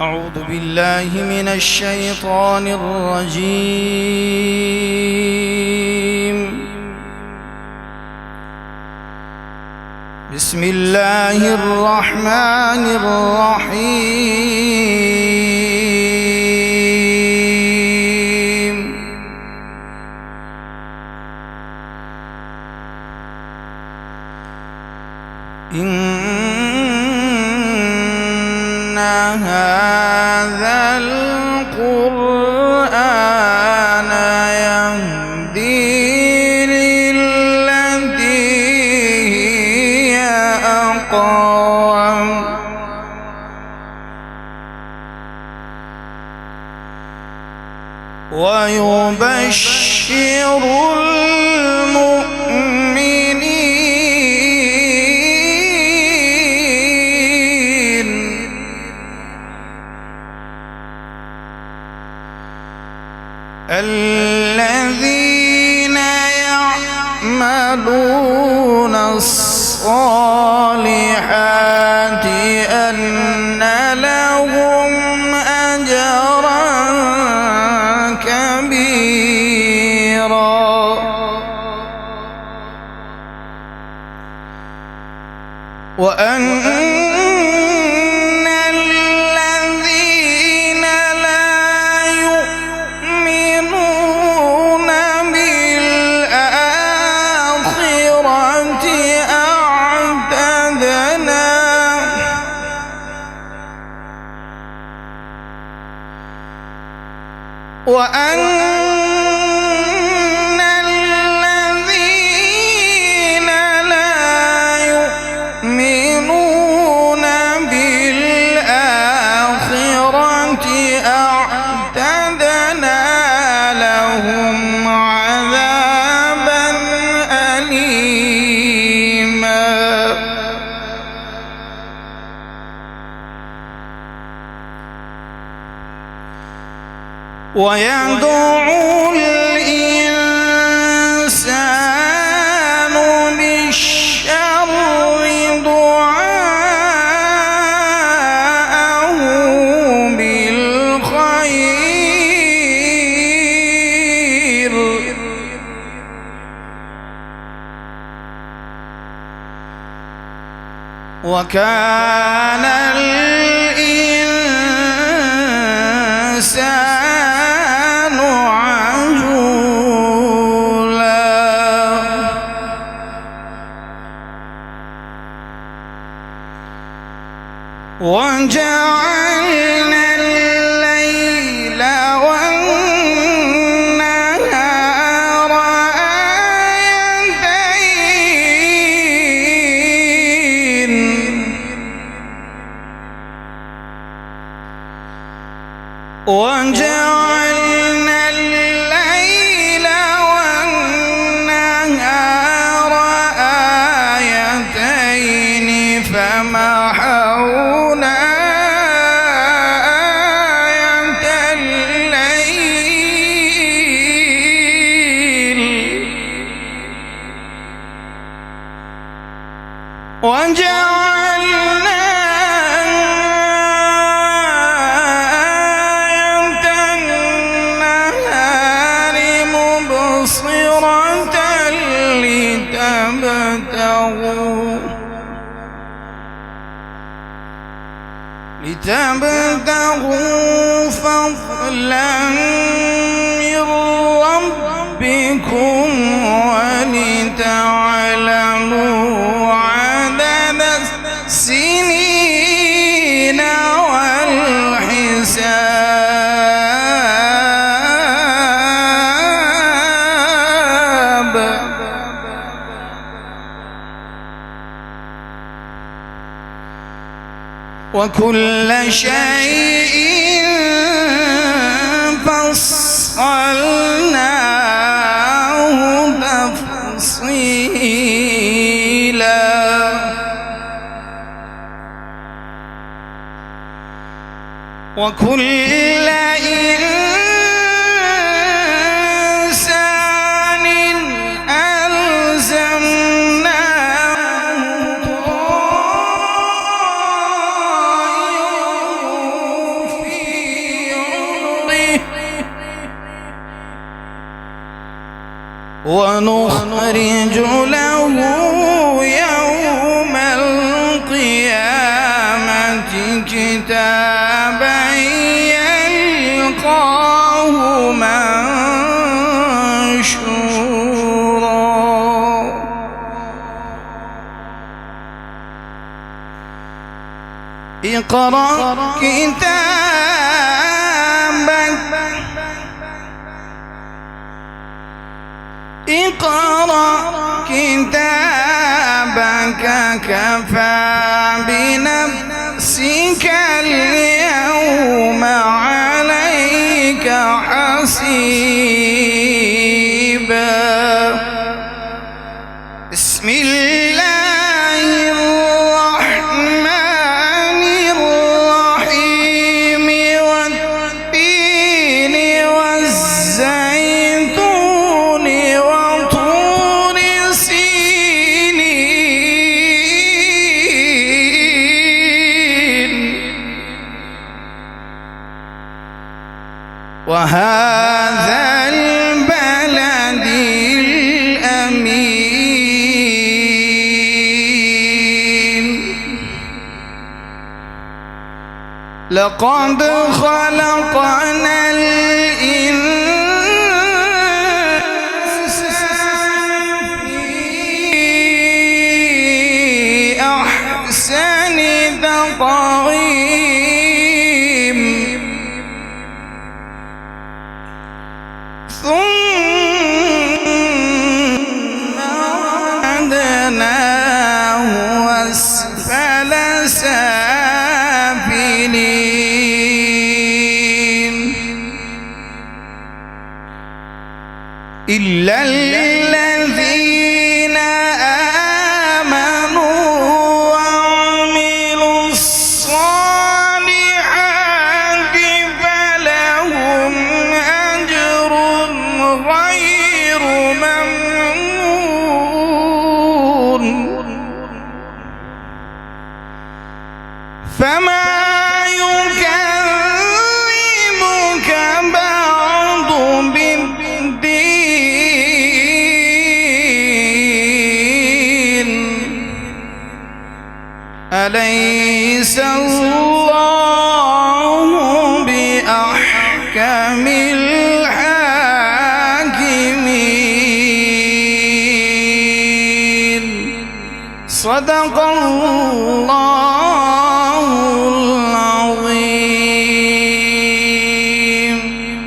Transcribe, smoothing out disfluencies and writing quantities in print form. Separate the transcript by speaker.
Speaker 1: أعوذ بالله من الشيطان الرجيم. بسم الله الرحمن الرحيم. إن هذا القرآن يهدي للتي هي أقوم ويبشر الذين يعملون الصالحات أن لهم أجرا كبيرا وأن الذين لا يؤمنون بالآخرة أعتدنا لهم عذابا أليما ويدعو الإنسان بالشر دعاءه بالخير وكان الإنسان وجعلنا الليل والنهار آيتين وجعلنا الليل والنهار آيتين فمحونا آية الليل وجعلنا آية النهار مبصرة لتبتغوا فضلا من ربكم ولتعلموا عدد السنين والحساب وكل شيء فصلناه تفصيلا وكل إنسان ألزمناه طائره ونخرج له يوم القيامة كتابا يلقاه منشورا. اقرأ كتابك كفى بنفسك اليوم عليك حسيبا. بسم الله الرحمن الرحيم. والتين والزيتون وطور سينين وهذا البلد الأمين. لقد خلقنا الإنسان في أحسن تقويم ثم رددناه أسفل سافلين إلا الذين آمنوا وعملوا الصالحات فلهم أجر غير ممنون. فما يكذبك بعد بالدين. أليس الله بأحكم الحاكمين. صدق الله